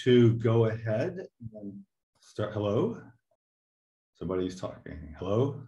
to go ahead and start. Hello? Somebody's talking. Hello?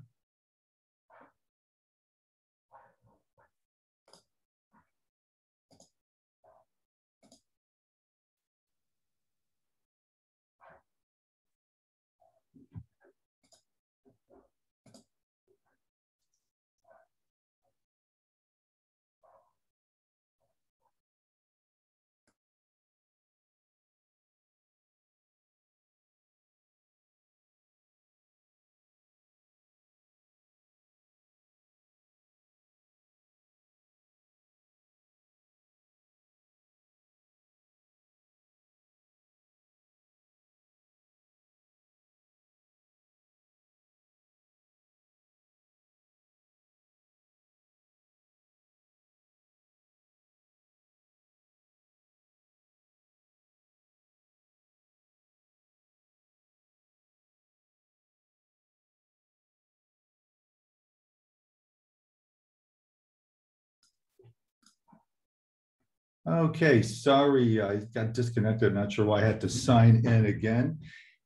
Okay, sorry, I got disconnected. I'm not sure why I had to sign in again.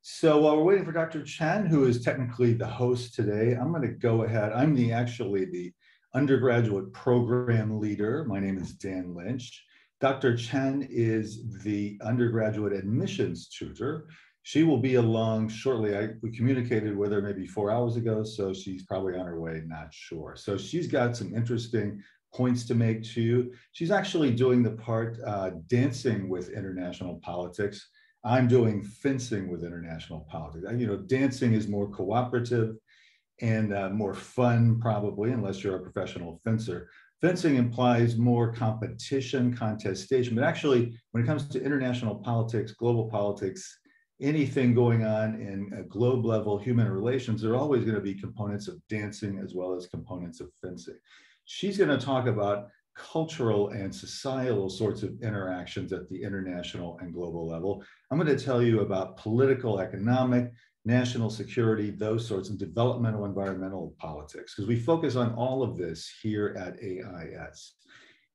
So while we're waiting for Dr. Chen, who is technically the host today, I'm going to go ahead. I'm actually the undergraduate program leader. My name is Dan Lynch. Dr. Chen is the undergraduate admissions tutor. She will be along shortly. We communicated with her maybe 4 hours ago, so she's probably on her way, not sure. So she's got some interesting points to make to you. She's actually doing the part dancing with international politics. I'm doing fencing with international politics. You know, dancing is more cooperative and more fun, probably, unless you're a professional fencer. Fencing implies more competition, contestation, but actually, when it comes to international politics, global politics, anything going on in a globe level human relations, there are always going to be components of dancing as well as components of fencing. She's going to talk about cultural and societal sorts of interactions at the international and global level. I'm going to tell you about political, economic, national security, those sorts of developmental, environmental politics, because we focus on all of this here at AIS.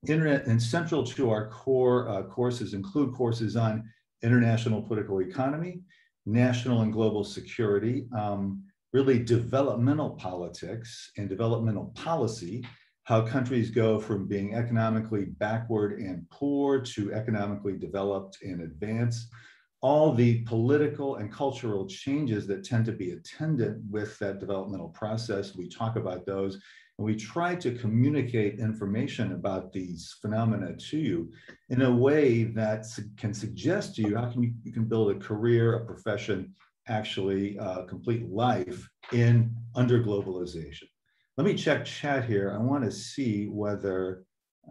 Internet and central to our core courses include courses on international political economy, national and global security, really developmental politics and developmental policy, how countries go from being economically backward and poor to economically developed and advanced, all the political and cultural changes that tend to be attendant with that developmental process. We talk about those, and we try to communicate information about these phenomena to you in a way that can suggest to you how you can build a career, a profession, actually a complete life under globalization. Let me check chat here. I want to see whether,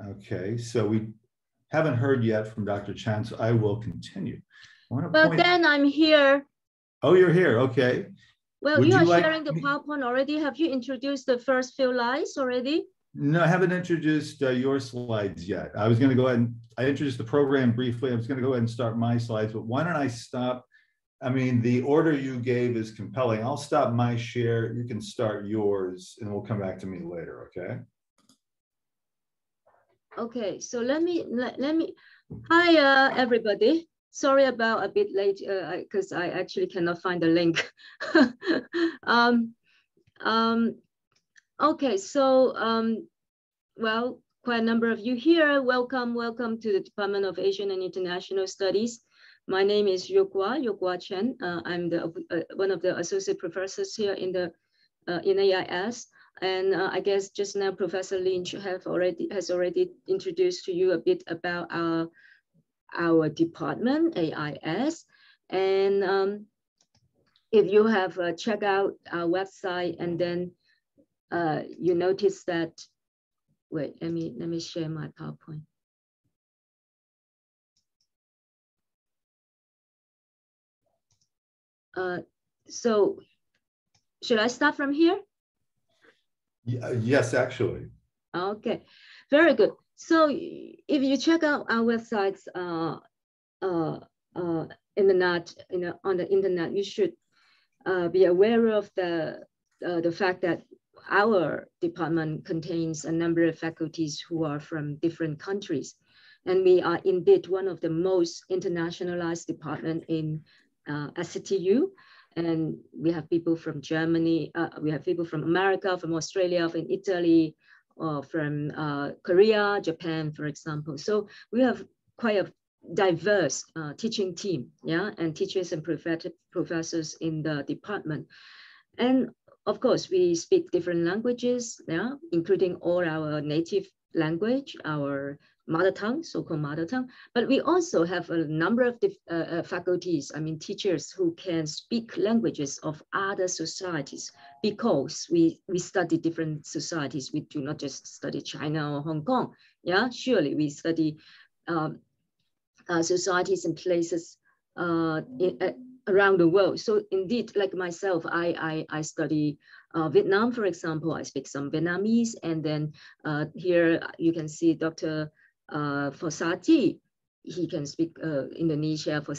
okay, so we haven't heard yet from Dr. Chan, so I will continue. Well, then I'm here. Oh, you're here, okay. Well, you are sharing the PowerPoint already. Have you introduced the first few slides already? No, I haven't introduced your slides yet. I was going to go ahead and, I introduced the program briefly. I was going to go ahead and start my slides, but why don't I stop? I mean, the order you gave is compelling. I'll stop my share. You can start yours and we'll come back to me later, okay? Okay, so let me, hi everybody. Sorry about a bit late because I actually cannot find the link. Okay, so, well, quite a number of you here. Welcome to the Department of Asian and International Studies. My name is Yokwa Chen. I'm one of the associate professors here in AIS. And I guess just now Professor Lynch has already introduced to you a bit about our department, AIS. And if you have checked out our website and then you notice that, wait, let me share my PowerPoint. So should I start from here? Yes, actually. Okay, very good. So if you check out our websites on the internet, you should be aware of the fact that our department contains a number of faculties who are from different countries. And we are indeed one of the most internationalized department in at CityU. And we have people from Germany, we have people from America, from Australia, from Italy, from Korea, Japan, for example. So we have quite a diverse teaching team, yeah, and teachers and professors in the department. And of course, we speak different languages, yeah, including all our native language, our mother tongue, so-called mother tongue. But we also have a number of faculties, I mean, teachers who can speak languages of other societies, because we study different societies. We do not just study China or Hong Kong. Yeah, surely we study societies and places around the world. So indeed, like myself, I study Vietnam, for example. I speak some Vietnamese, and then here you can see Dr. Fossati. He can speak Indonesia, for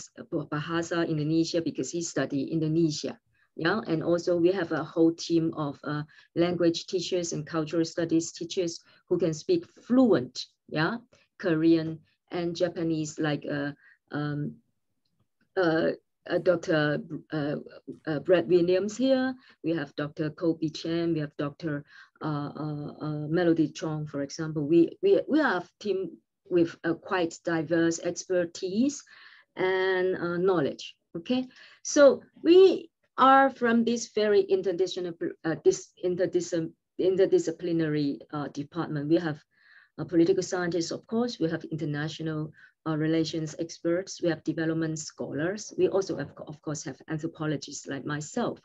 Bahasa Indonesia, because he studied Indonesia. Yeah, and also we have a whole team of language teachers and cultural studies teachers who can speak fluent, yeah, Korean and Japanese, like Dr. Brad Williams here. We have Dr. Kobe Chen. We have Dr. Melody Chong, for example. We are a team with quite diverse expertise and knowledge. Okay, so we are from this very interdisciplinary department. We have political scientists, of course. We have international relations experts. We have development scholars. We also have, of course, have anthropologists like myself.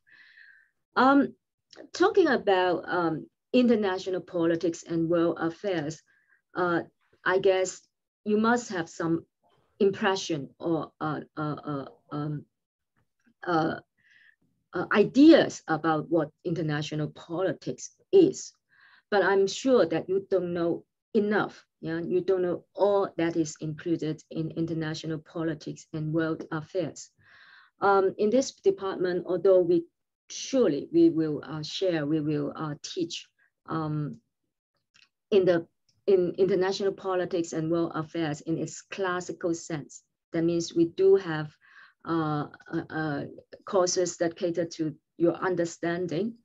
Talking about international politics and world affairs, I guess you must have some impression or ideas about what international politics is. But I'm sure that you don't know enough. Yeah, you don't know all that is included in international politics and world affairs. In this department, although we will share, we will teach in international politics and world affairs in its classical sense. That means we do have courses that cater to your understanding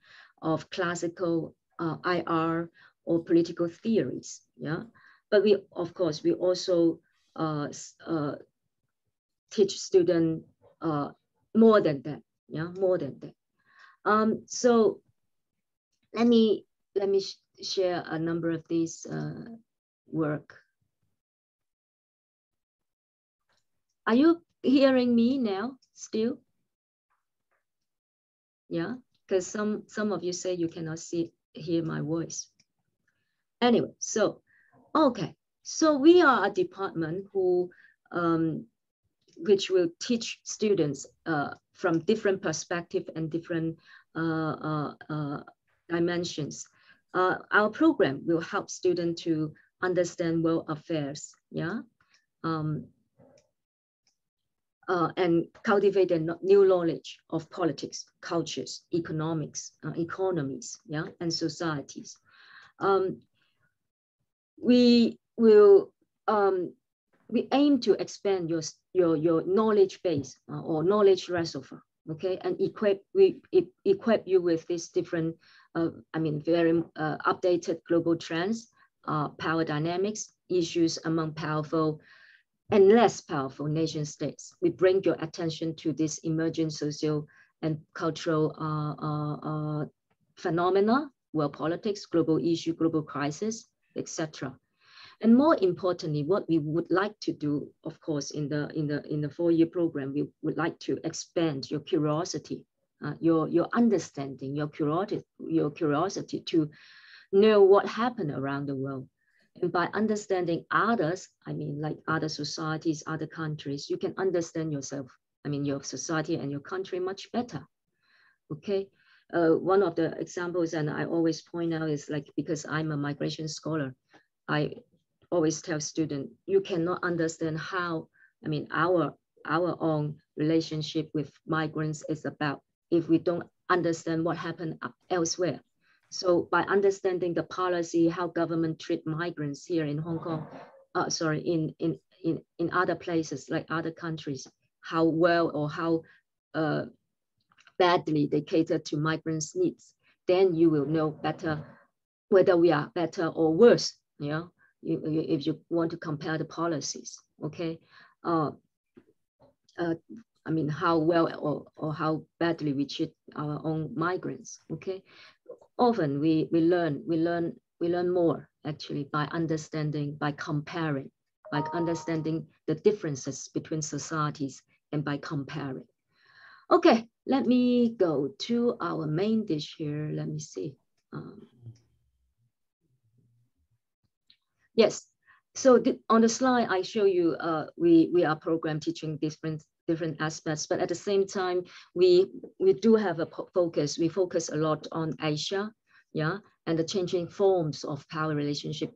of classical IR or political theories. Yeah, but we, of course, we also teach students more than that. Yeah, more than that. So let me share a number of these work. Are you hearing me now still? Yeah, because some of you say you cannot hear my voice. Anyway, so okay, so we are a department who which will teach students from different perspectives and different dimensions. Our program will help students to understand world affairs, yeah, and cultivate a new knowledge of politics, cultures, economics, economies, yeah, and societies. We will we aim to expand your knowledge base or knowledge reservoir, okay, and equip you with these different, I mean, very updated global trends, power dynamics, issues among powerful and less powerful nation states. We bring your attention to this emerging social and cultural phenomena, world politics, global issue, global crisis, etc. And more importantly, what we would like to do, of course, in the 4-year program, we would like to expand your curiosity, your understanding, your curiosity to know what happened around the world. And by understanding others, I mean, like other societies, other countries, you can understand yourself, I mean, your society and your country much better. Okay. One of the examples, and I always point out, is like, because I'm a migration scholar, I always tell students, you cannot understand how, I mean, our own relationship with migrants is about if we don't understand what happened elsewhere. So by understanding the policy, how government treat migrants here in Hong Kong, sorry, in other places, like other countries, how well or how badly they cater to migrants' needs, then you will know better whether we are better or worse, you know, if you want to compare the policies, okay? I mean, how well or how badly we treat our own migrants, okay? Often we learn more actually by understanding, by comparing, by understanding the differences between societies and by comparing. Okay, let me go to our main dish here. Let me see. Yes, so on the slide I show you, we are program teaching different aspects, but at the same time, we do have a focus. We focus a lot on Asia, yeah, and the changing forms of power relationship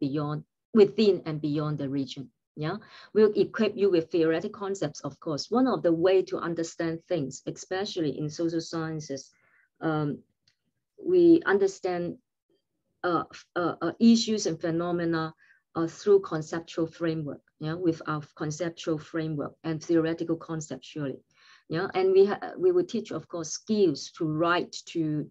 within and beyond the region. Yeah, we'll equip you with theoretical concepts, of course. One of the way to understand things, especially in social sciences, we understand issues and phenomena through conceptual framework, yeah, with our conceptual framework and theoretical concepts, surely. Yeah, and we will teach, of course, skills to write, to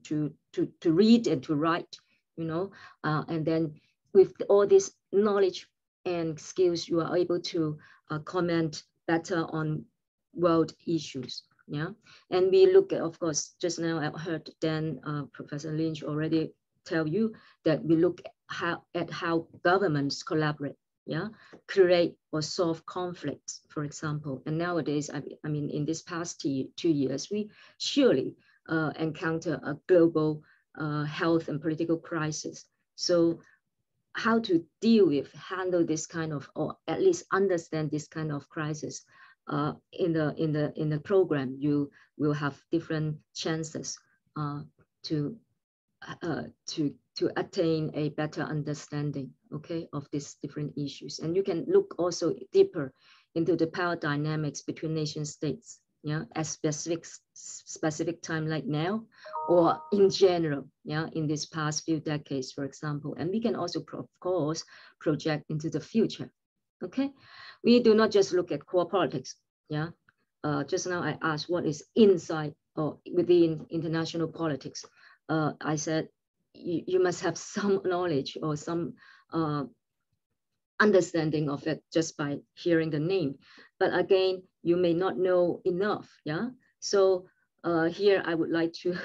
read and to write, you know, and then with all this knowledge and skills, you are able to comment better on world issues. Yeah, and we look at, of course, just now I heard Dan, Professor Lynch already tell you that we look at how governments collaborate, yeah, create or solve conflicts, for example. And nowadays, I mean, in this past 2 years, we surely encounter a global health and political crisis. So how to deal with, handle this kind of, or at least understand this kind of crisis, in the program, you will have different chances to attain a better understanding, okay, of these different issues. And you can look also deeper into the power dynamics between nation states, yeah, at specific time like now, or in general, yeah, in this past few decades, for example. And we can also, of course, project into the future, okay? We do not just look at core politics, yeah? Just now I asked what is inside or within international politics. I said, you must have some knowledge or some understanding of it just by hearing the name. But again, you may not know enough, yeah? So here I would like to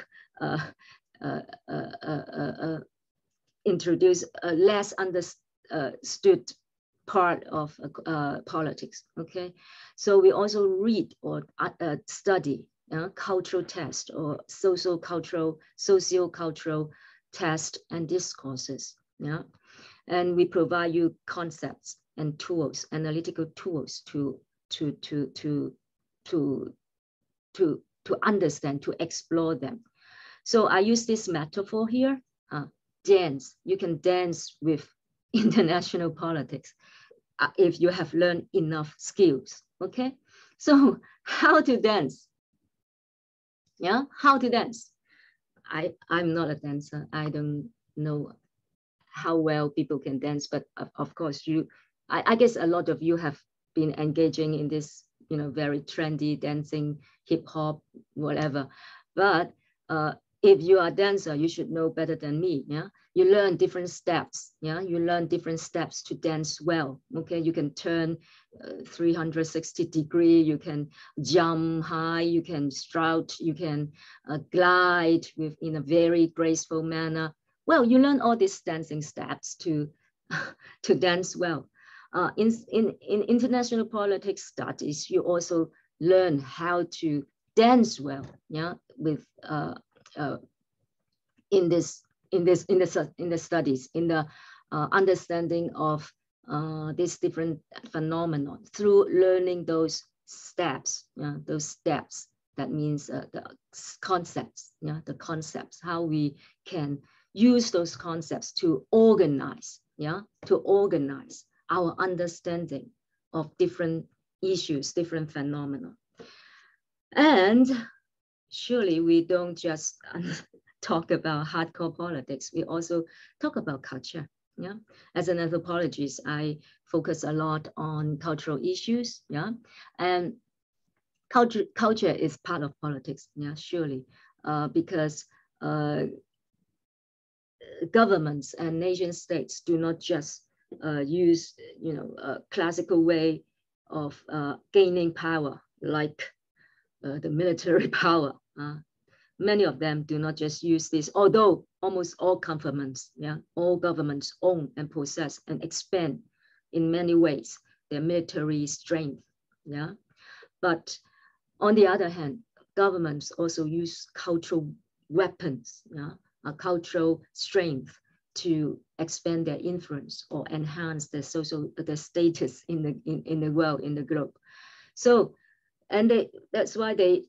introduce a less understood part of politics, okay? So we also read or study cultural test or socio-cultural test and discourses, yeah? And we provide you concepts and tools, analytical tools to understand, to explore them. So I use this metaphor here, dance. You can dance with international politics if you have learned enough skills, okay? So how to dance? Yeah, how to dance? I'm not a dancer. I don't know how well people can dance, but of course I guess a lot of you have been engaging in this, you know, very trendy dancing, hip hop, whatever. But if you are a dancer, you should know better than me, yeah? You learn different steps, yeah? You learn different steps to dance well, okay? You can turn 360 degrees, you can jump high, you can strut, you can glide in a very graceful manner. Well, you learn all these dancing steps to dance well. In international politics studies, you also learn how to dance well, yeah, with in the studies, in the understanding of these different phenomena through learning those steps, yeah, those steps. That means the concepts, yeah, the concepts, how we can use those concepts to organize, yeah, to organize our understanding of different issues, different phenomena. And surely we don't just talk about hardcore politics. We also talk about culture, Yeah, as an anthropologist, I focus a lot on cultural issues. Yeah, and culture is part of politics. Yeah, surely, because governments and nation states do not just use, a classical way of gaining power, like the military power. Many of them do not just use this, although almost all governments, all governments own and possess and expand in many ways their military strength. Yeah, but on the other hand, governments also use cultural weapons, cultural strength to expand their influence or enhance the status in the world, in the globe. So, and that's why they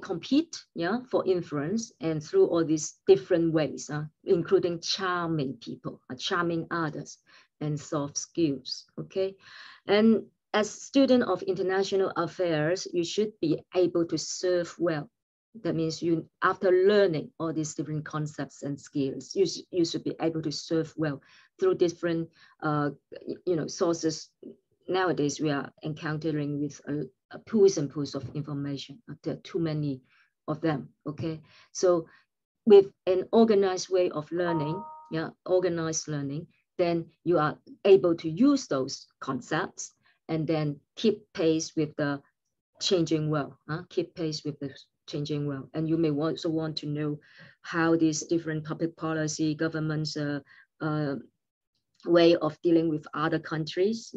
compete, for influence, and through all these different ways, including charming people, charming others, and soft skills. Okay, and as student of international affairs, you should be able to serve well. That means you, after learning all these different concepts and skills, you should be able to serve well through different, sources. Nowadays, we are encountering with pools and pools of information. There are too many of them. Okay, so with an organized way of learning, organized learning, then you are able to use those concepts and then keep pace with the changing world. Keep pace with the changing world. And you may also want to know how these different public policy, governments' way of dealing with other countries,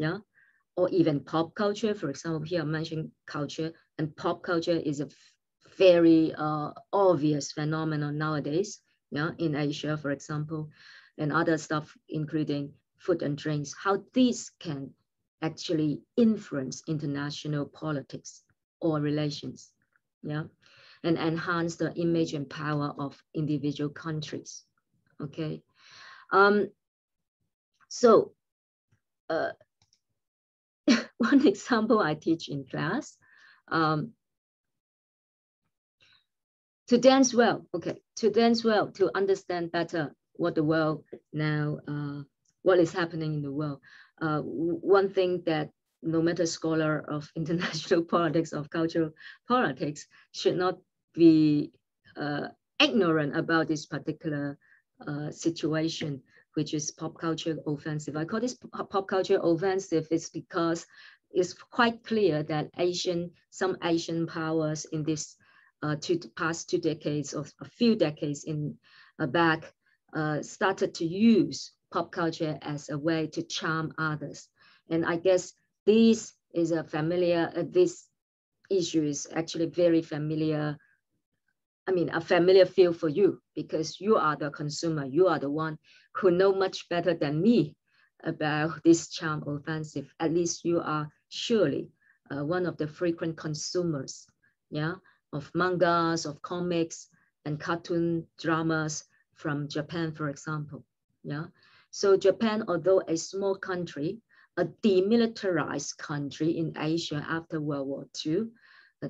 or even pop culture. For example, here I'm mentioning culture, and pop culture is a very obvious phenomenon nowadays, in Asia, for example, and other stuff, including food and drinks, how these can actually influence international politics or relations, and enhance the image and power of individual countries. Okay, so one example I teach in class, to dance well, to understand better what the world now, what is happening in the world. One thing that no matter scholar of international politics, of cultural politics, should not be ignorant about this particular situation, which is pop culture offensive. I call this pop culture offensive is because it's quite clear that some Asian powers in this past 2 decades or a few decades back started to use pop culture as a way to charm others. And I guess this is this issue is actually very familiar. I mean, a familiar field for you, because you are the consumer. You are the one who know much better than me about this charm offensive. At least you are surely one of the frequent consumers, of mangas, of comics, and cartoon dramas from Japan, for example. So Japan, although a small country, a demilitarized country in Asia after World War II,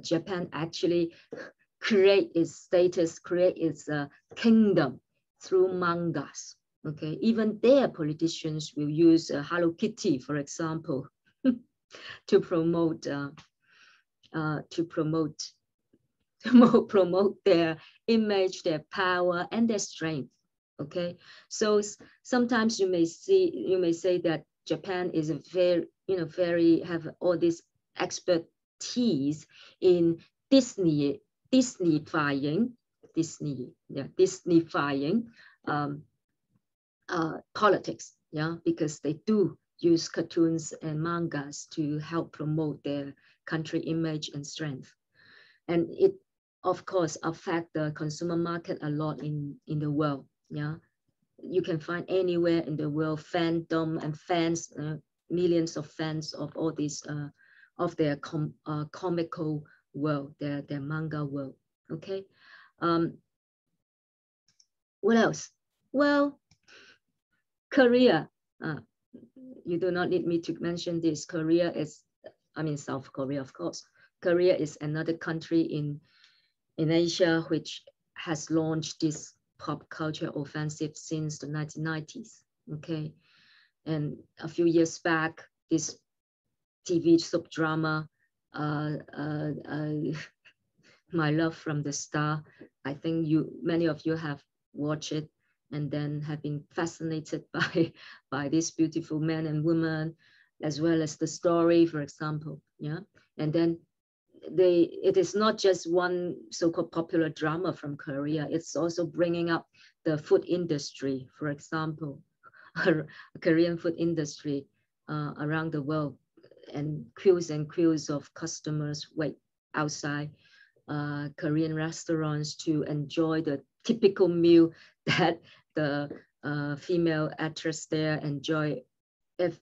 Japan actually create its status, create its kingdom through mangas. Okay, even their politicians will use Hello Kitty, for example, to promote their image, their power, and their strength. Okay, so sometimes you may say that Japan is a very have all this expertise in Disneyfying politics, because they do use cartoons and mangas to help promote their country image and strength. And it, of course, affect the consumer market a lot in the world. You can find anywhere in the world fandom and fans, millions of fans of all these of their comical world, their manga world. Okay, what else? Well, Korea. You do not need me to mention this. Korea is, South Korea, of course. Korea is another country in Asia which has launched this pop culture offensive since the 1990s. Okay, And a few years back, this TV soap drama, My Love from the Star, I think many of you have watched it and then have been fascinated by these beautiful men and women, as well as the story, for example. Yeah, and then it is not just one so-called popular drama from Korea. It's also bringing up the food industry, for example, Korean food industry around the world, and queues of customers wait outside Korean restaurants to enjoy the typical meal that the female actress there enjoy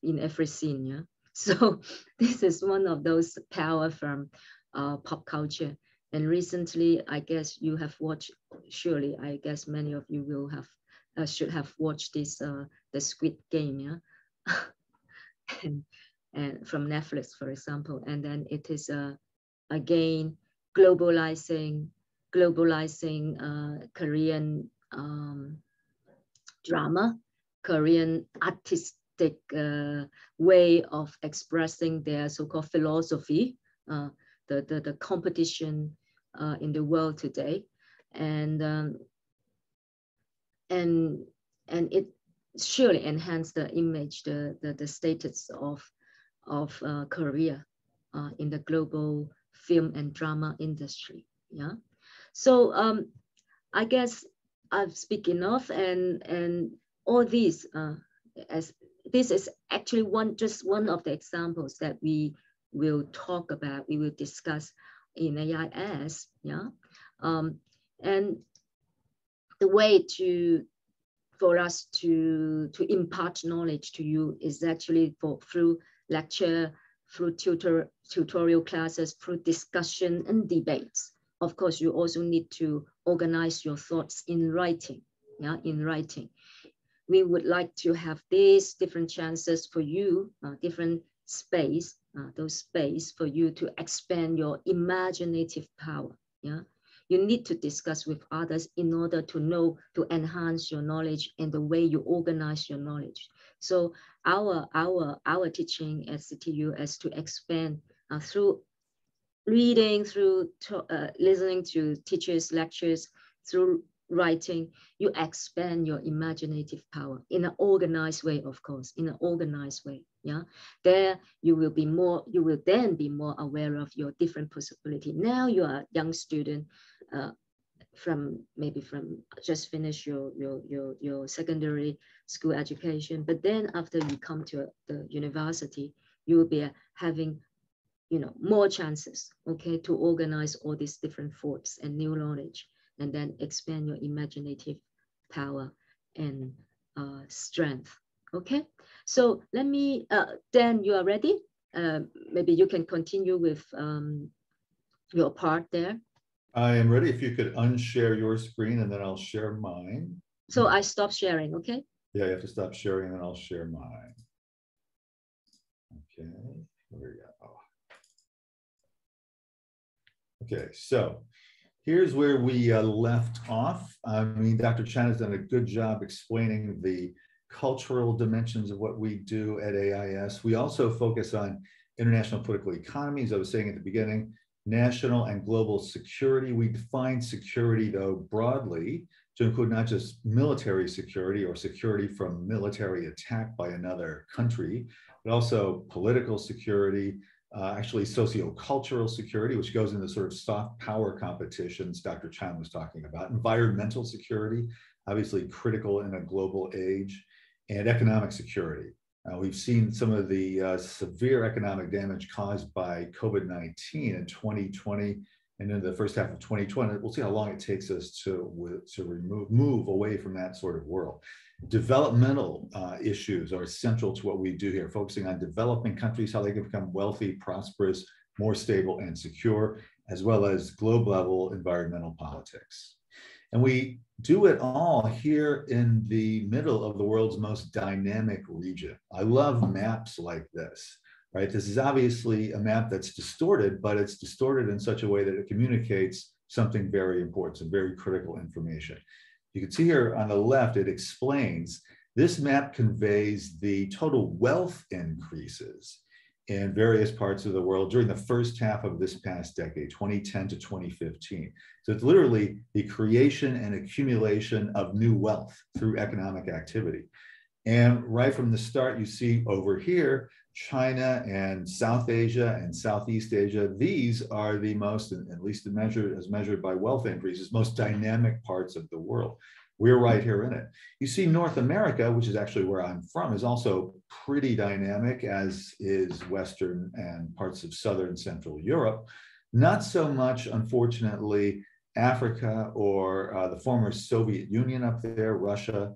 in every scene. Yeah, so this is one of those power from pop culture. And recently, I guess you have watched. Surely, I guess many of you will have should have watched this the Squid Game. Yeah, and from Netflix, for example. And then it is again globalizing Korean drama, Korean artistic way of expressing their so-called philosophy, the competition in the world today, and it surely enhanced the image, the status of Korea in the global film and drama industry. Yeah, so I guess I've speaking enough, and all these as this is actually just one of the examples that we will talk about, we will discuss in AIS. Yeah, and the way for us to impart knowledge to you is actually through lecture, through tutorial classes, through discussion and debates. Of course, you also need to organize your thoughts in writing. Yeah, in writing. We would like to have these different chances for you, different space, those space for you to expand your imaginative power. Yeah, you need to discuss with others in order to enhance your knowledge and the way you organize your knowledge. So our teaching at CityU is to expand through reading, through listening to teachers' lectures, through writing. You expand your imaginative power in an organized way, of course, in an organized way. Yeah, there you will then be more aware of your different possibility. Now you are a young student, from just finish your secondary school education, but then after you come to the university, you will be having more chances, okay, to organize all these different thoughts and new knowledge, and then expand your imaginative power and strength. Okay, so let me, Dan, you are ready? Maybe you can continue with your part there. I am ready. If you could unshare your screen and then I'll share mine. So I stop sharing, okay? Yeah, you have to stop sharing and then I'll share mine. Okay, here we go. Okay, so here's where we left off. I mean, Dr. Chan has done a good job explaining the cultural dimensions of what we do at AIS. We also focus on international political economy, as I was saying at the beginning, national and global security. We define security, though, broadly to include not just military security or security from military attack by another country, but also political security, actually sociocultural security, which goes into sort of soft power competitions Dr. Chan was talking about, environmental security, obviously critical in a global age, and economic security. We've seen some of the severe economic damage caused by COVID-19 in 2020 and in the first half of 2020. We'll see how long it takes us to move away from that sort of world. Developmental issues are central to what we do here, focusing on developing countries, how they can become wealthy, prosperous, more stable and secure, as well as globe level environmental politics. And we do it all here in the middle of the world's most dynamic region. I love maps like this, right? This is obviously a map that's distorted, but it's distorted in such a way that it communicates something very important, some very critical information. You can see here on the left, it explains This map conveys the total wealth increases in various parts of the world during the first half of this past decade, 2010 to 2015. So it's literally the creation and accumulation of new wealth through economic activity. And right from the start, you see over here, China and South Asia and Southeast Asia, these are the most, at least as measured by wealth increases, most dynamic parts of the world. We're right here in it. You see North America, which is actually where I'm from, is also pretty dynamic, as is Western and parts of Southern Central Europe. Not so much, unfortunately, Africa or the former Soviet Union up there, Russia,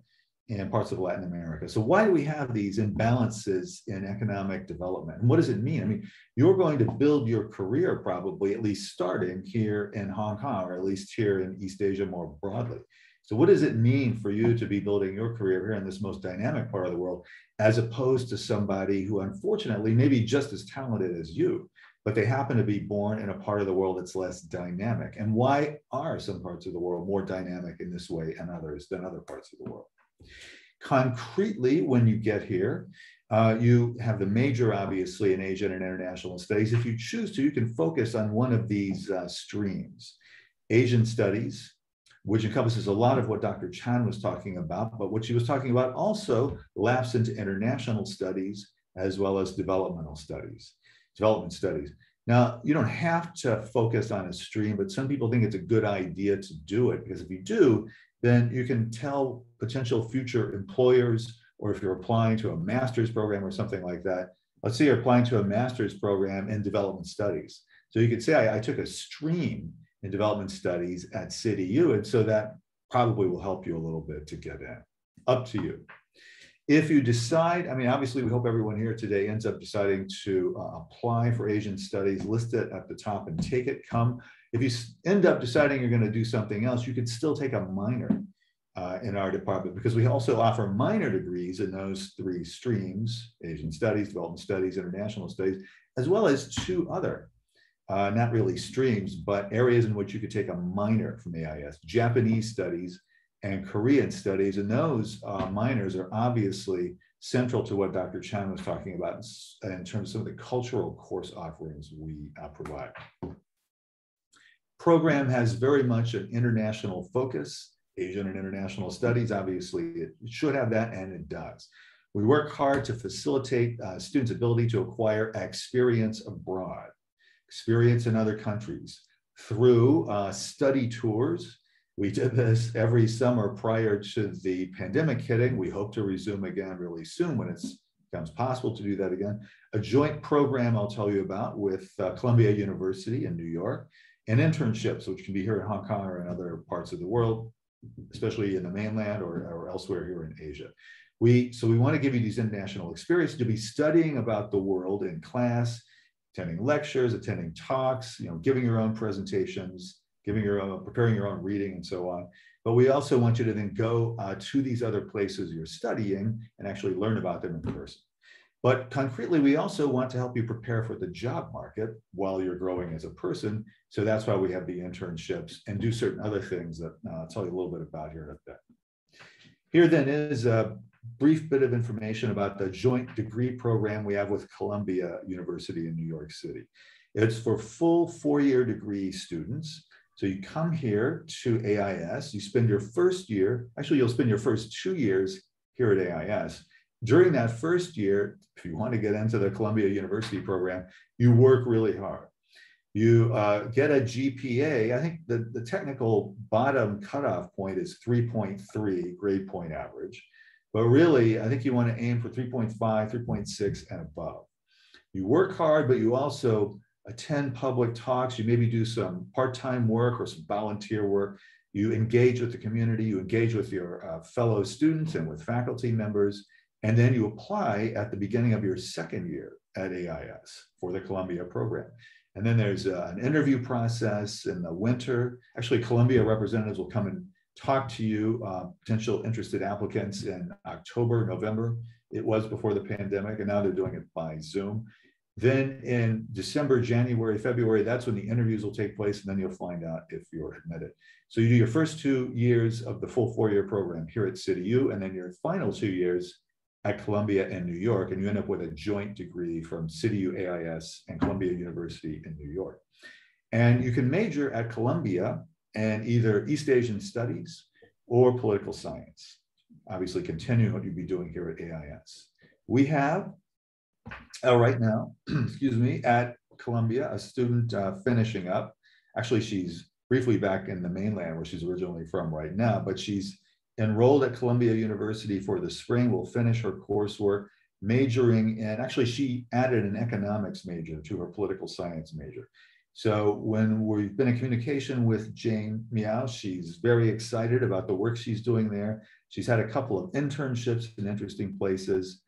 and parts of Latin America. So why do we have these imbalances in economic development? And what does it mean? I mean, you're going to build your career probably, at least starting here in Hong Kong, or at least here in East Asia more broadly. So what does it mean for you to be building your career here in this most dynamic part of the world, as opposed to somebody who unfortunately may be just as talented as you, but they happen to be born in a part of the world that's less dynamic? And why are some parts of the world more dynamic in this way and others than other parts of the world? Concretely, when you get here, you have the major, obviously, in Asian and international studies. If you choose to, you can focus on one of these streams. Asian studies, which encompasses a lot of what Dr. Chan was talking about, but what she was talking about also laps into international studies as well as development studies. Now, you don't have to focus on a stream, but some people think it's a good idea to do it, because if you do, then you can tell potential future employers, or if you're applying to a master's program or something like that, let's say you're applying to a master's program in development studies. So you could say, I took a stream in development studies at CityU, and so that probably will help you a little bit to get in. Up to you. If you decide, I mean, obviously we hope everyone here today ends up deciding to apply for Asian studies, list it at the top and take it. If you end up deciding you're going to do something else, you could still take a minor in our department, because we also offer minor degrees in those three streams: Asian studies, development studies, international studies, as well as two other, not really streams, but areas in which you could take a minor from AIS: Japanese studies and Korean studies. And those minors are obviously central to what Dr. Chan was talking about in terms of some of the cultural course offerings we provide. Program has very much an international focus. Asian and international studies, obviously it should have that, and it does. We work hard to facilitate students' ability to acquire experience abroad, experience in other countries, through study tours. We did this every summer prior to the pandemic hitting. We hope to resume again really soon when it becomes possible to do that again. A joint program I'll tell you about with Columbia University in New York, and internships, which can be here in Hong Kong or in other parts of the world, especially in the mainland or elsewhere here in Asia. So we want to give you these international experiences to be studying about the world in class, attending lectures, attending talks, giving your own presentations, preparing your own reading, and so on. But we also want you to then go to these other places you're studying and actually learn about them in person. But concretely, we also want to help you prepare for the job market while you're growing as a person. So that's why we have the internships and do certain other things that I'll tell you a little bit about here in a bit. Here then is a brief bit of information about the joint degree program we have with Columbia University in New York City. It's for full 4-year degree students. So you come here to AIS, you spend your first year, actually you'll spend your first 2 years here at AIS. During that first year, if you want to get into the Columbia University program, you work really hard. You get a GPA. I think the technical bottom cutoff point is 3.3 grade point average. But really, I think you want to aim for 3.5, 3.6 and above. You work hard, but you also attend public talks. You maybe do some part-time work or some volunteer work. You engage with the community. You engage with your fellow students and with faculty members. And then you apply at the beginning of your second year at AIS for the Columbia program. And then there's an interview process in the winter. Actually, Columbia representatives will come and talk to you, potential interested applicants, in October, November. It was before the pandemic, and now they're doing it by Zoom. Then in December, January, February, that's when the interviews will take place, and then you'll find out if you're admitted. So you do your first 2 years of the full 4-year program here at CityU, and then your final 2 years at Columbia and New York, and you end up with a joint degree from CityU AIS and Columbia University in New York. And you can major at Columbia in either East Asian Studies or political science, obviously continuing what you'd be doing here at AIS. We have right now, excuse me, at Columbia, a student finishing up. Actually, she's briefly back in the mainland where she's originally from right now, but she's enrolled at Columbia University for the spring, will finish her coursework, majoring in, actually she added an economics major to her political science major. So when we've been in communication with Jane Meow, she's very excited about the work she's doing there. She's had a couple of internships in interesting places,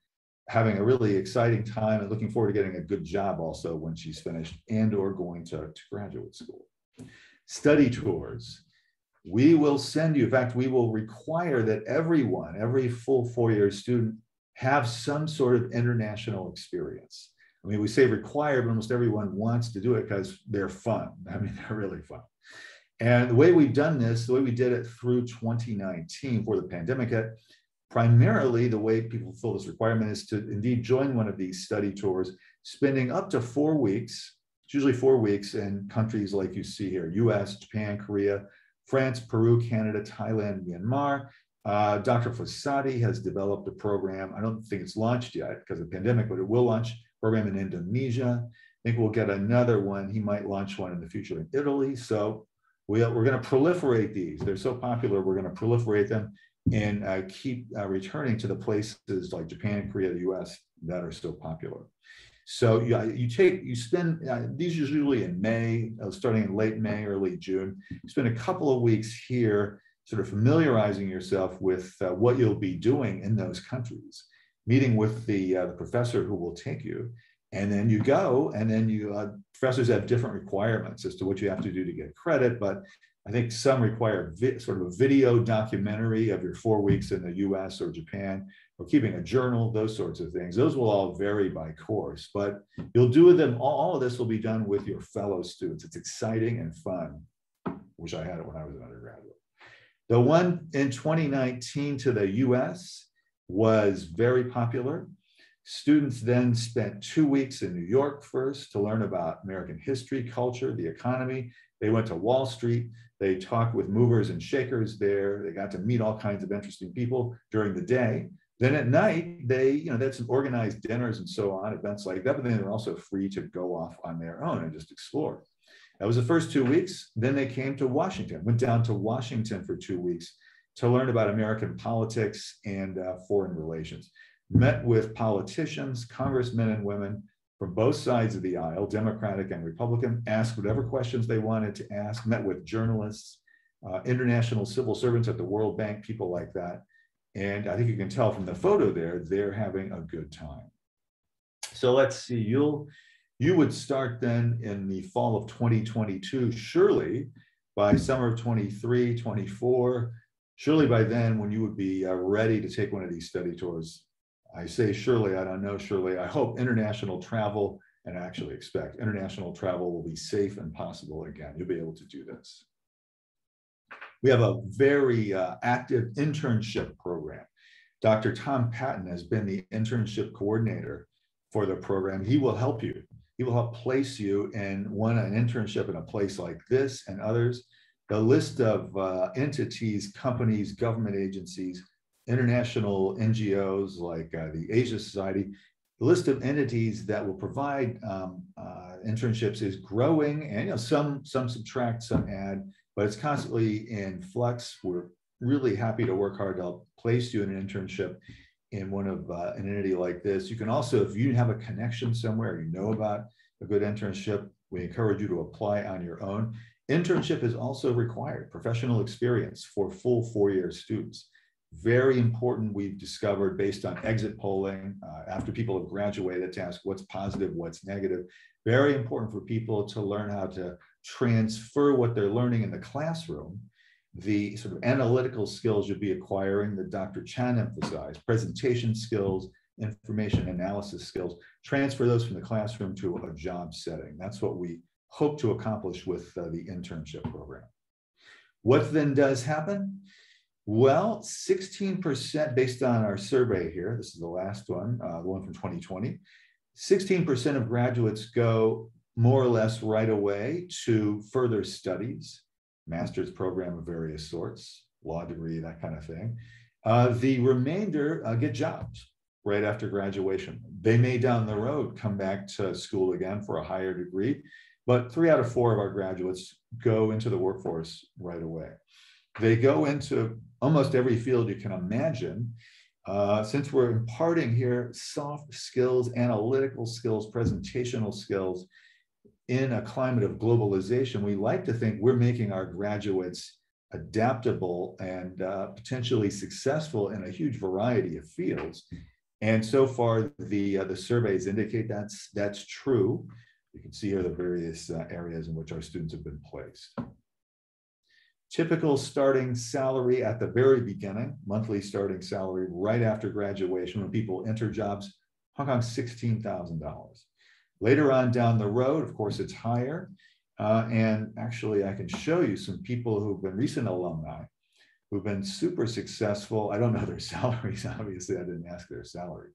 having a really exciting time and looking forward to getting a good job also when she's finished and or going to graduate school. Study tours. We will send you, in fact, we will require that everyone, every full 4-year student have some sort of international experience. I mean, we say required, but almost everyone wants to do it because they're fun. I mean, they're really fun. And the way we've done this, the way we did it through 2019 before the pandemic hit, primarily the way people fulfill this requirement is to indeed join one of these study tours, spending up to 4 weeks, it's usually 4 weeks in countries like you see here, US, Japan, Korea, France, Peru, Canada, Thailand, Myanmar. Dr. Fasadi has developed a program. I don't think it's launched yet because of the pandemic, but it will launch a program in Indonesia. I think we'll get another one. He might launch one in the future in Italy. So we're going to proliferate these. They're so popular, we're going to proliferate them and keep returning to the places like Japan, Korea, the US that are still popular. So you spend, these usually in May, starting in late May, early June, you spend a couple of weeks here sort of familiarizing yourself with what you'll be doing in those countries, meeting with the professor who will take you. And then you go, and then professors have different requirements as to what you have to do to get credit, but I think some require sort of a video documentary of your 4 weeks in the US or Japan, or keeping a journal, those sorts of things. Those will all vary by course, but you'll do them, all of this will be done with your fellow students. It's exciting and fun. Wish I had it when I was an undergraduate. The one in 2019 to the US was very popular. Students then spent 2 weeks in New York first to learn about American history, culture, the economy. They went to Wall Street. They talked with movers and shakers there. They got to meet all kinds of interesting people during the day. Then at night, they had some organized dinners and so on, events like that, but then they're also free to go off on their own and just explore. That was the first 2 weeks. Then they came to Washington, went down to Washington for 2 weeks to learn about American politics and foreign relations. Met with politicians, congressmen and women from both sides of the aisle, Democratic and Republican, asked whatever questions they wanted to ask, met with journalists, international civil servants at the World Bank, people like that. And I think you can tell from the photo there, they're having a good time. So let's see, you would start then in the fall of 2022, surely by summer of 23, 24, surely by then when you would be ready to take one of these study tours. I say surely, I don't know, surely, I hope international travel, and I actually expect international travel will be safe and possible again. You'll be able to do this. We have a very active internship program. Dr. Tom Patton has been the internship coordinator for the program. He will help you. He will help place you in an internship in a place like this and others. The list of entities, companies, government agencies, international NGOs like the Asia Society, the list of entities that will provide internships is growing, and some subtract, some add, but it's constantly in flux. We're really happy to work hard to help place you in an internship in one of an entity like this. You can also, if you have a connection somewhere, you know about a good internship, we encourage you to apply on your own. Internship is also required, professional experience for full 4-year students. Very important, we've discovered based on exit polling, after people have graduated, to ask what's positive, what's negative. Very important for people to learn how to transfer what they're learning in the classroom, the sort of analytical skills you'll be acquiring that Dr. Chan emphasized, presentation skills, information analysis skills, transfer those from the classroom to a job setting. That's what we hope to accomplish with the internship program. What then does happen? Well, 16% based on our survey here, this is the last one, the one from 2020, 16% of graduates go more or less right away to further studies, master's program of various sorts, law degree, that kind of thing. The remainder get jobs right after graduation. They may down the road come back to school again for a higher degree, but 3 out of 4 of our graduates go into the workforce right away. They go into almost every field you can imagine. Since we're imparting here soft skills, analytical skills, presentational skills in a climate of globalization, we like to think we're making our graduates adaptable and potentially successful in a huge variety of fields. And so far, the surveys indicate that's true. You can see here the various areas in which our students have been placed. Typical starting salary at the very beginning, monthly starting salary right after graduation when people enter jobs, Hong Kong, $16,000. Later on down the road, of course, it's higher. And actually, I can show you some people who've been recent alumni, who've been super successful. I don't know their salaries, obviously, I didn't ask their salary.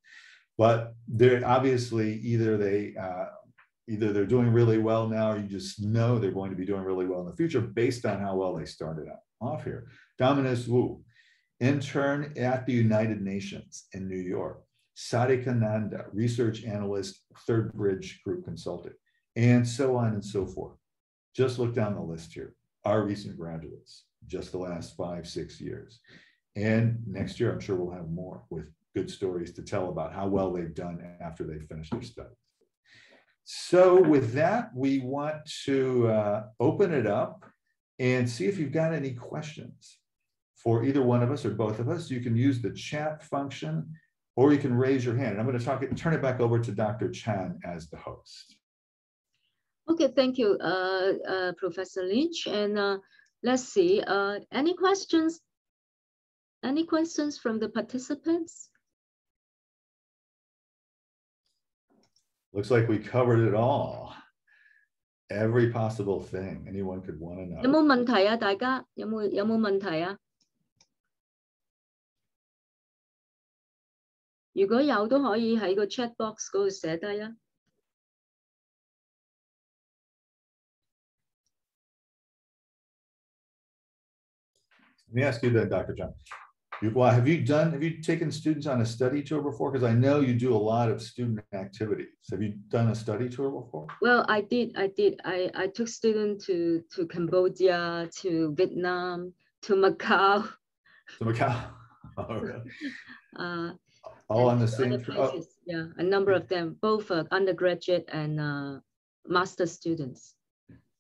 But they're obviously either they're doing really well now, or you just know they're going to be doing really well in the future based on how well they started off here. Dominus Wu, intern at the United Nations in New York. Sadika Nanda, research analyst, Third Bridge Group consultant, and so on and so forth. Just look down the list here. Our recent graduates, just the last 5-6 years. And next year, I'm sure we'll have more with good stories to tell about how well they've done after they finish their studies. So with that, we want to open it up and see if you've got any questions for either one of us or both of us. You can use the chat function or you can raise your hand. And I'm going to turn it back over to Dr. Chan as the host. Okay, thank you, Professor Lynch. And let's see, any questions? Any questions from the participants? Looks like we covered it all. Every possible thing anyone could want to know. 有冇問題啊？大家有冇問題啊？如果有都可以喺個 chat box 嗰度寫低啊。Let me ask you then, Dr. John. Have you taken students on a study tour before? Because I know you do a lot of student activities. Have you done a study tour before? Well, I did. I took students to Cambodia, to Vietnam, to Macau. To Macau. Oh, really? All on the same trip. Oh. Yeah, a number of them, both undergraduate and master students.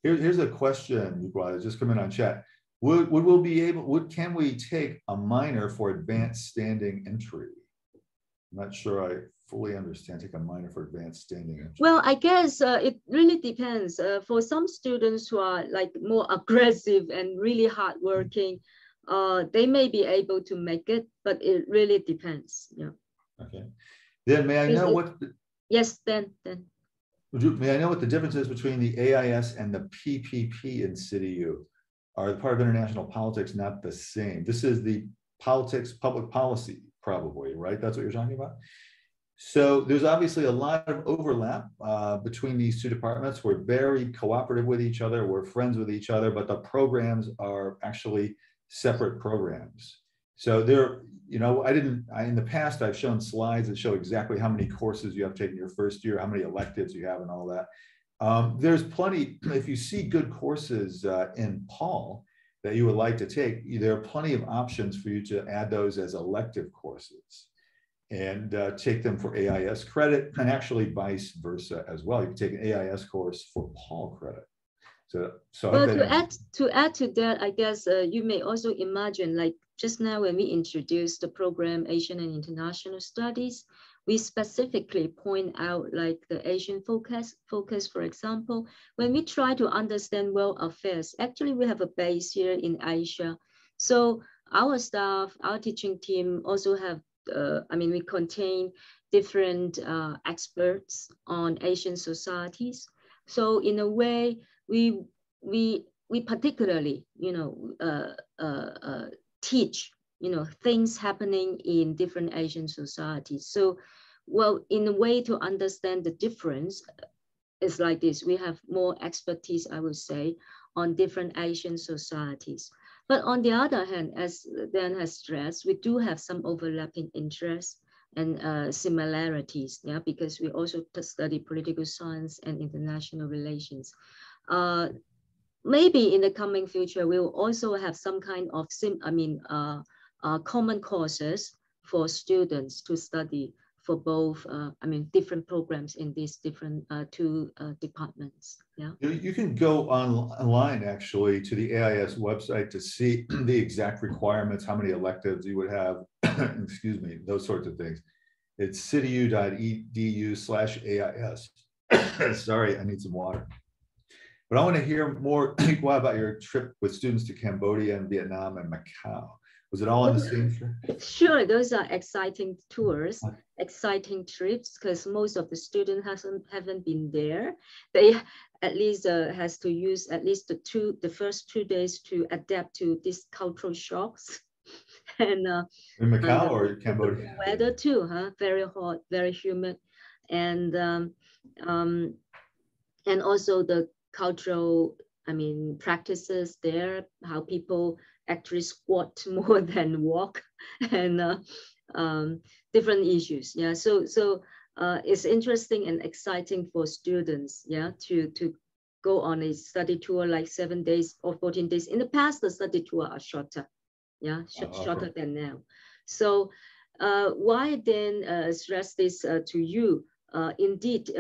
Here's a question, Yuqua, just come in on chat. Can we take a minor for advanced standing entry? I'm not sure I fully understand, take a minor for advanced standing entry. Well, I guess it really depends. For some students who are like more aggressive and really hardworking, they may be able to make it, but it really depends. Yeah. Okay. Then may I know what? Yes, then. May I know what the difference is between the AIS and the PPP in CityU? Are the part of international politics not the same? This is the politics, public policy, probably, right? That's what you're talking about? So there's obviously a lot of overlap between these two departments. We're very cooperative with each other. We're friends with each other, but the programs are actually separate programs. So there, in the past, I've shown slides that show exactly how many courses you have taken your first year, how many electives you have and all that. There's plenty, if you see good courses in Paul that you would like to take, there are plenty of options for you to add those as elective courses and take them for AIS credit, and actually vice versa as well. You can take an AIS course for Paul credit. So well, to add to that, I guess you may also imagine, like just now when we introduced the program Asian and International Studies, we specifically point out like the Asian focus, for example, when we try to understand world affairs, actually we have a base here in Asia. So our staff, our teaching team also have we contain different experts on Asian societies. So in a way, we particularly, teach, things happening in different Asian societies. So, well, in a way to understand the difference, it's like this. We have more expertise, I would say, on different Asian societies. But on the other hand, as Dan has stressed, we do have some overlapping interests and similarities, yeah, because we also study political science and international relations. Maybe in the coming future, we will also have some kind of common courses for students to study for both, different programs in these different two departments. Yeah. You can go online actually to the AIS website to see the exact requirements, how many electives you would have, excuse me, those sorts of things. It's cityu.edu/AIS. Sorry, I need some water. But I want to hear more about your trip with students to Cambodia and Vietnam and Macau. Was it all on the same trip? Sure, those are exciting tours, exciting trips, because most of the students haven't been there. They at least has to use at least the first 2 days to adapt to these cultural shocks. And in Macau or Cambodia? The weather too, huh? Very hot, very humid, and also the cultural, practices there, how people actually squat more than walk, and different issues. Yeah, so it's interesting and exciting for students, yeah, to go on a study tour like 7 days or 14 days. In the past, the study tour are shorter, yeah, shorter than now. So why then stress this to you? Indeed,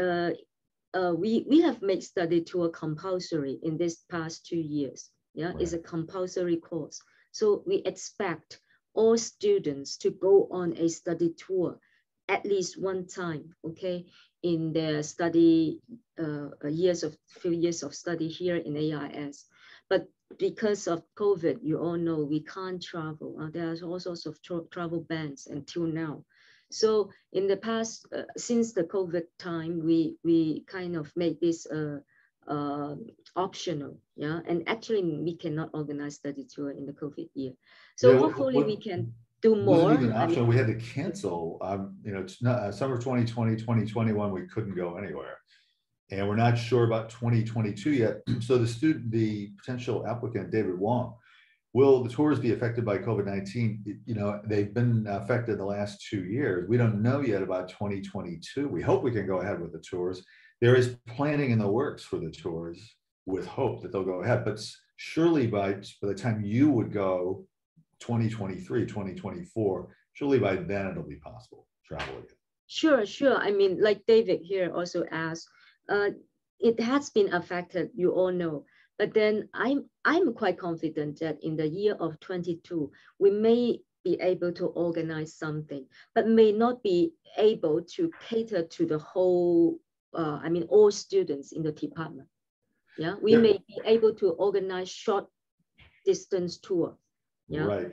we have made study tour compulsory in this past 2 years. Yeah, right. It's a compulsory course. So we expect all students to go on a study tour at least one time, okay, in their study few years of study here in AIS. But because of COVID, you all know we can't travel. There are all sorts of travel bans until now. So in the past, since the COVID time, we kind of made this optional, yeah. And actually, we cannot organize study tour in the COVID year. So yeah, hopefully we can do more. Wasn't even optional. We had to cancel. Summer 2020, 2021, we couldn't go anywhere. And we're not sure about 2022 yet. So the potential applicant, David Wong, will the tours be affected by COVID-19? They've been affected the last 2 years. We don't know yet about 2022. We hope we can go ahead with the tours. There is planning in the works for the tours with hope that they'll go ahead. But surely by the time you would go, 2023, 2024, surely by then it'll be possible to travel again. Sure. Like David here also asked, it has been affected, you all know. But then I'm quite confident that in the year of 22, we may be able to organize something, but may not be able to cater to the whole, all students in the department. Yeah, we may be able to organize short distance tour. Yeah. Right.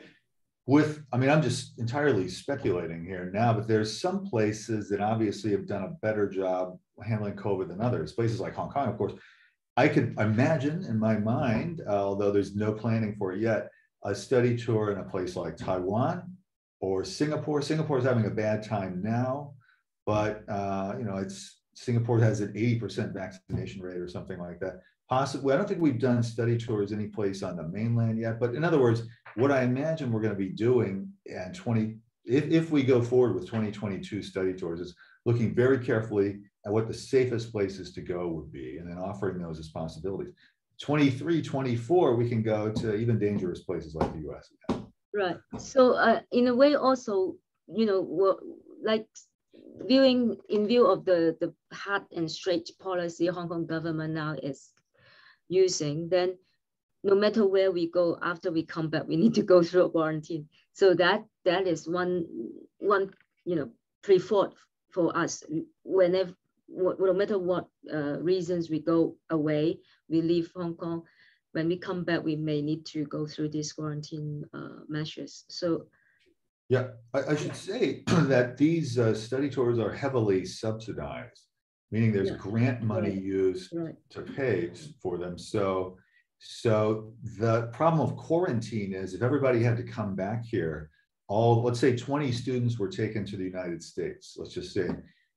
I'm just entirely speculating here now, but there's some places that obviously have done a better job handling COVID than others. Places like Hong Kong, of course. I could imagine in my mind, although there's no planning for it yet, a study tour in a place like Taiwan or Singapore. Singapore is having a bad time now, but Singapore has an 80% vaccination rate or something like that. Possibly, I don't think we've done study tours any place on the mainland yet. But in other words, what I imagine we're going to be doing if we go forward with 2022 study tours is looking very carefully at what the safest places to go would be, and then offering those as possibilities. 23, 24, we can go to even dangerous places like the US. Right. So in a way also, like in view of the hard and straight policy Hong Kong government now is using, then no matter where we go, after we come back, we need to go through a quarantine. So that is one pre-thought for us. No matter what reasons we go away, we leave Hong Kong, when we come back, we may need to go through these quarantine measures. So Yeah, I should say that these study tours are heavily subsidized, meaning there's Yeah, grant money right, used right. to pay for them. So the problem of quarantine is if everybody had to come back here, let's say 20 students were taken to the United States. Let's just say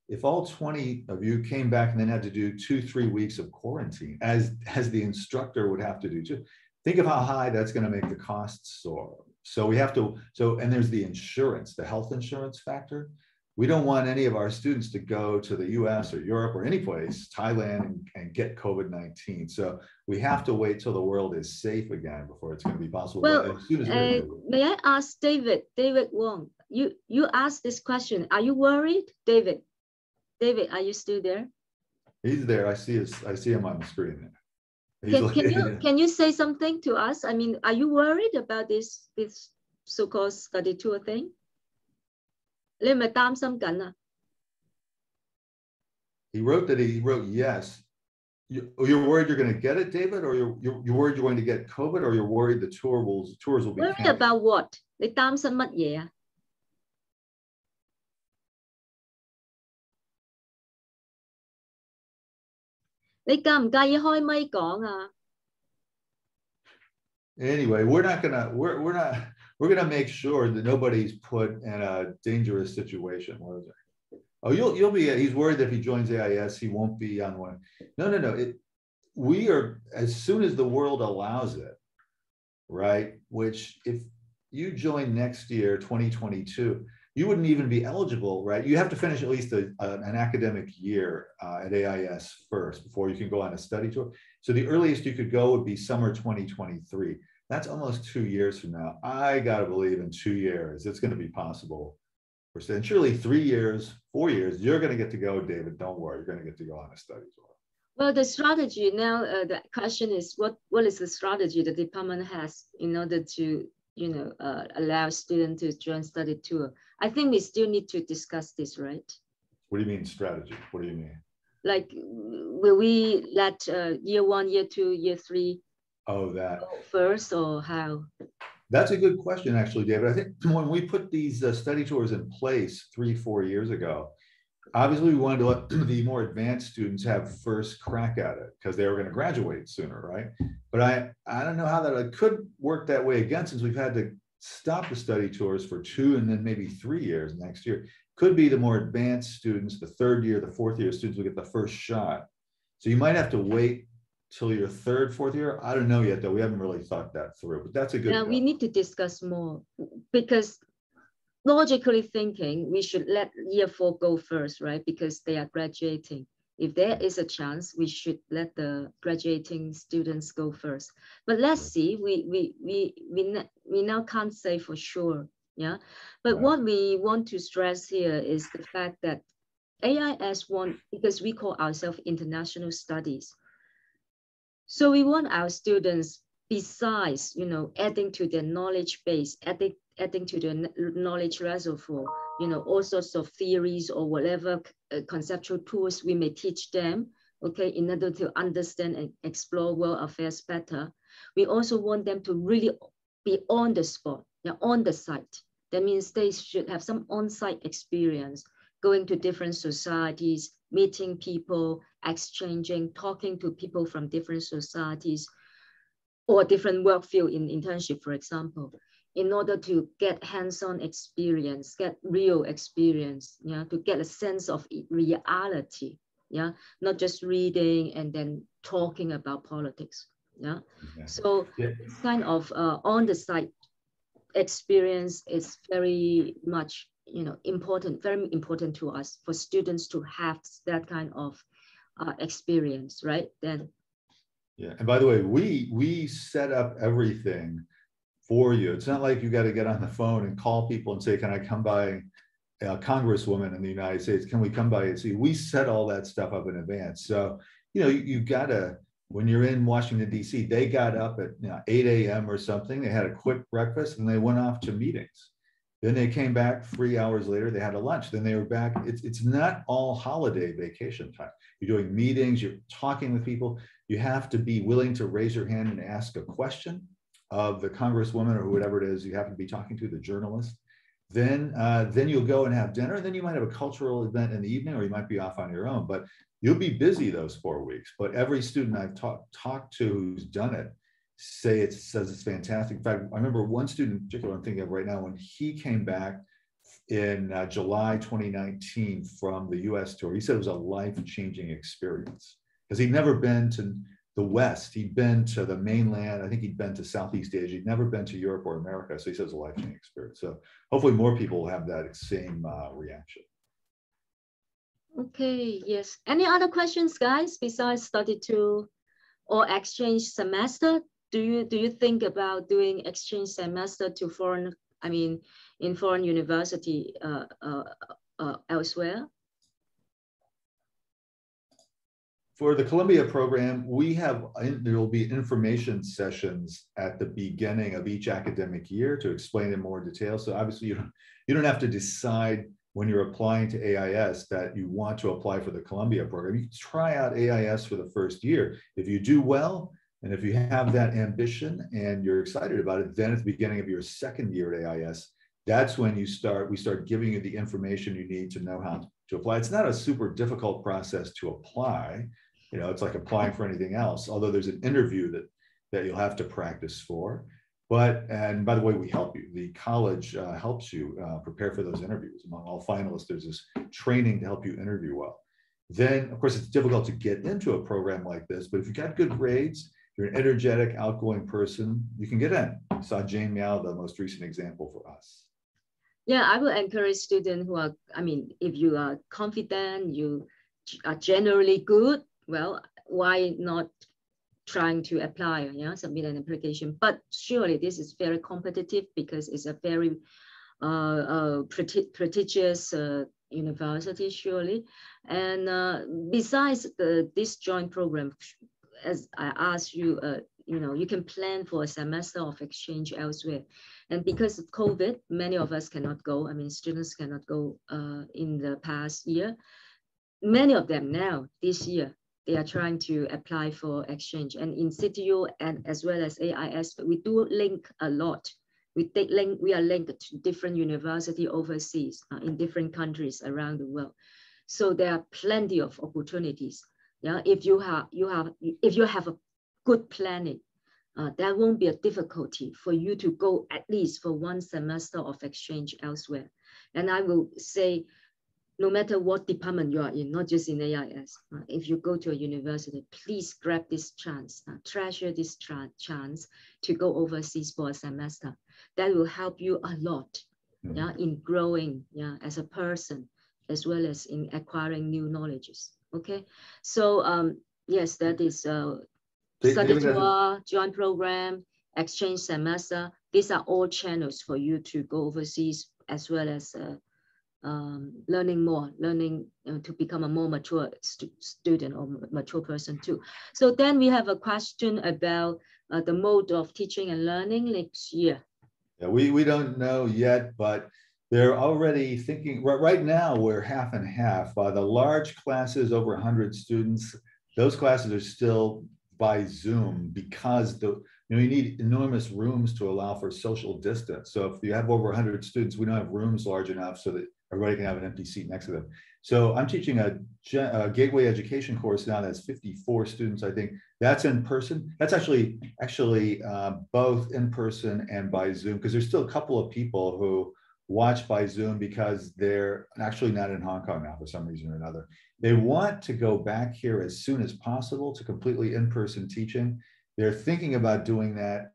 if all 20 of you came back and then had to do 2-3 weeks of quarantine, as the instructor would have to do too, think of how high that's going to make the costs soar. So we have to, and there's the insurance, the health insurance factor. We don't want any of our students to go to the US or Europe or any place, Thailand, and get COVID-19. So we have to wait till the world is safe again before it's going to be possible. Well, As soon as we're may I ask David Wong, you asked this question. Are you worried, David? David, are you still there? He's there. I see him on the screen there. Can you say something to us? I mean, are you worried about this so-called study tour thing? 你係咪擔心緊啊? He wrote yes. You're worried you're going to get it, David, or you're worried you're going to get COVID, or you're worried the tours will be canceled? Worried about what? 你擔心乜嘢啊? 你介唔介意開咪講啊? Anyway, we're gonna make sure that nobody's put in a dangerous situation. What is it? Oh, you'll be. He's worried that if he joins AIS, he won't be on one. No. We are, as soon as the world allows it, right? Which if you join next year, 2022, you wouldn't even be eligible, right? You have to finish at least an academic year at AIS first before you can go on a study tour. So the earliest you could go would be summer 2023. That's almost 2 years from now. I gotta believe in 2 years, it's gonna be possible. And surely 3 years, 4 years, you're gonna get to go, David, don't worry, you're gonna get to go on a study tour. Well, the strategy now, the question is, what is the strategy the department has in order to allow students to join study tour? I think we still need to discuss this, right? What do you mean strategy? What do you mean? Like, will we let year 1, year 2, year 3 go first, or how? That's a good question, actually, David. I think when we put these study tours in place 3-4 years ago, obviously we wanted to let the more advanced students have first crack at it because they were going to graduate sooner, right? But I don't know how that could work that way again, since we've had to stop the study tours for 2 and then maybe 3 years next year. Could be the more advanced students, the 3rd year, the 4th year students will get the first shot. So you might have to wait till your 3rd, 4th year. I don't know yet, though. We haven't really thought that through, but that's a good. Yeah, we need to discuss more, because logically thinking, we should let year 4 go first, right? Because they are graduating. If there is a chance, we should let the graduating students go first. But let's see. We now can't say for sure. Yeah. But what we want to stress here is the fact that AIS because we call ourselves international studies. So we want our students, besides, adding to their knowledge base, adding to their knowledge reservoir, all sorts of theories or whatever conceptual tools we may teach them, okay, in order to understand and explore world affairs better. We also want them to really be on the spot, on the site. That means they should have some on-site experience, going to different societies, meeting people, exchanging, talking to people from different societies or different work field in internship, for example, in order to get hands-on experience, get real experience, to get a sense of reality, not just reading and then talking about politics, So it's kind of on the site experience is very much important, very important to us, for students to have that kind of experience, right? Then and by the way, we set up everything for you. It's not like you got to get on the phone and call people and say, can I come by, a congresswoman in the United States, can we come by and see? We set all that stuff up in advance. So you gotta, when you're in Washington, D.C., they got up at 8 a.m. or something. They had a quick breakfast and they went off to meetings. Then they came back 3 hours later, they had a lunch. Then they were back. It's not all holiday vacation time. You're doing meetings, you're talking with people. You have to be willing to raise your hand and ask a question of the congresswoman or whatever it is you happen to be talking to, the journalist. Then you'll go and have dinner, and then you might have a cultural event in the evening, or you might be off on your own, but you'll be busy those 4 weeks. But every student I've talked to who's done it says it's fantastic. In fact, I remember one student in particular I'm thinking of right now, when he came back in July 2019 from the US tour, he said it was a life-changing experience because he'd never been to the West. He'd been to the mainland. I think he'd been to Southeast Asia. He'd never been to Europe or America. So he says it's a life-changing experience. So hopefully more people will have that same reaction. Okay, yes. Any other questions, guys, besides study tour or exchange semester? Do you think about doing exchange semester to foreign, I mean, in foreign university elsewhere? For the Columbia program, there will be information sessions at the beginning of each academic year to explain in more detail. So obviously you don't have to decide when you're applying to AIS that you want to apply for the Columbia program. You can try out AIS for the first year. If you do well, and if you have that ambition and you're excited about it, then at the beginning of your second year at AIS, that's when we start giving you the information you need to know how to apply. It's not a super difficult process to apply. You know, it's like applying for anything else, although there's an interview that you'll have to practice for. And by the way, we help you. The college helps you prepare for those interviews. Among all finalists, there's this training to help you interview well. Then, of course, it's difficult to get into a program like this, but if you've got good grades, you're an energetic, outgoing person, you can get in. I saw Jane Miao, the most recent example for us. Yeah, I will encourage students who are, I mean, if you are confident, you are generally good, well, why not trying to apply, submit an application? But surely this is very competitive because it's a very prestigious university, surely. And besides this joint program, as I asked you, you can plan for a semester of exchange elsewhere. And because of COVID, many of us cannot go. I mean, students cannot go in the past year. Many of them now, this year, they are trying to apply for exchange. And in CityU and as well as AIS, we do link a lot. We are linked to different universities overseas in different countries around the world. So there are plenty of opportunities. Yeah, if you have a good planning, there won't be a difficulty for you to go at least for one semester of exchange elsewhere. And I will say, no matter what department you are in, not just in AIS, if you go to a university, please grab this chance, treasure this chance to go overseas for a semester. That will help you a lot, in growing, as a person, as well as in acquiring new knowledges. Okay, so yes, that is study tour, joint program, exchange semester. These are all channels for you to go overseas, as well as learning to become a more mature student or mature person too. So then we have a question about the mode of teaching and learning next year. Yeah, we don't know yet, but they're already thinking, right now we're half and half. The large classes over 100 students, those classes are still by Zoom because you need enormous rooms to allow for social distance. So if you have over 100 students, we don't have rooms large enough so that everybody can have an empty seat next to them. So I'm teaching a gateway education course now that's 54 students, I think. That's in person. That's actually both in person and by Zoom, because there's still a couple of people who watch by Zoom because they're actually not in Hong Kong now for some reason or another. They want to go back here as soon as possible to completely in-person teaching. They're thinking about doing that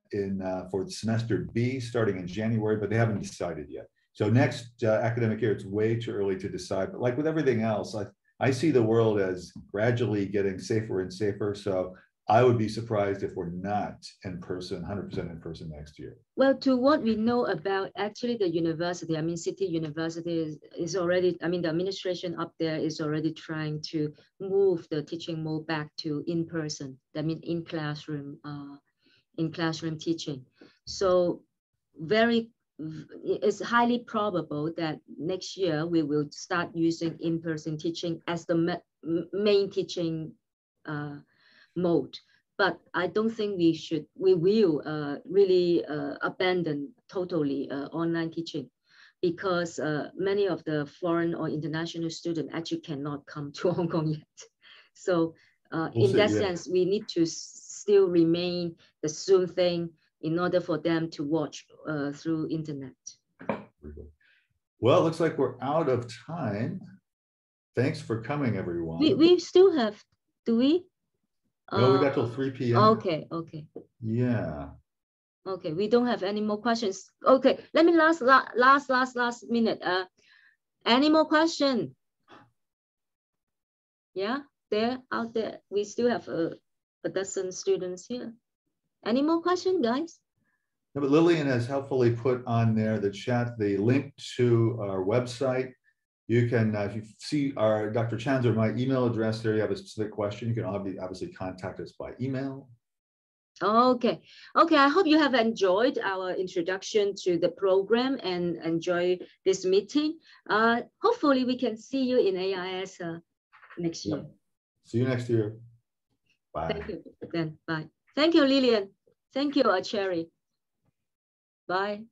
for semester B starting in January, but they haven't decided yet. So next academic year, it's way too early to decide. But like with everything else, I see the world as gradually getting safer and safer. So I would be surprised if we're not in person, 100% in person next year. Well, to what we know about actually the university, I mean, City University is already, I mean, the administration up there is already trying to move the teaching mode back to in person. I mean, in classroom teaching. So it's highly probable that next year we will start using in-person teaching as the main teaching mode. But I don't think we will really abandon totally online teaching. because many of the foreign or international students actually cannot come to Hong Kong yet. So in that sense, we need to still remain the Zoom thing in order for them to watch through internet. Well, it looks like we're out of time. Thanks for coming, everyone. We still have, do we? No, we got till 3 p.m. Okay, okay. Yeah. Okay, we don't have any more questions. Okay, let me last minute. Any more question? Yeah, out there. We still have a dozen students here. Any more question, guys? No, but Lillian has helpfully put on there the chat, the link to our website. You can, if you see our Dr. Chan's or my email address there, you have a specific question, you can obviously contact us by email. Okay. Okay, I hope you have enjoyed our introduction to the program and enjoy this meeting. Hopefully we can see you in AIS next year. See you next year. Bye. Thank you, then. Bye. Thank you, Lillian. Thank you, Cherry. Bye.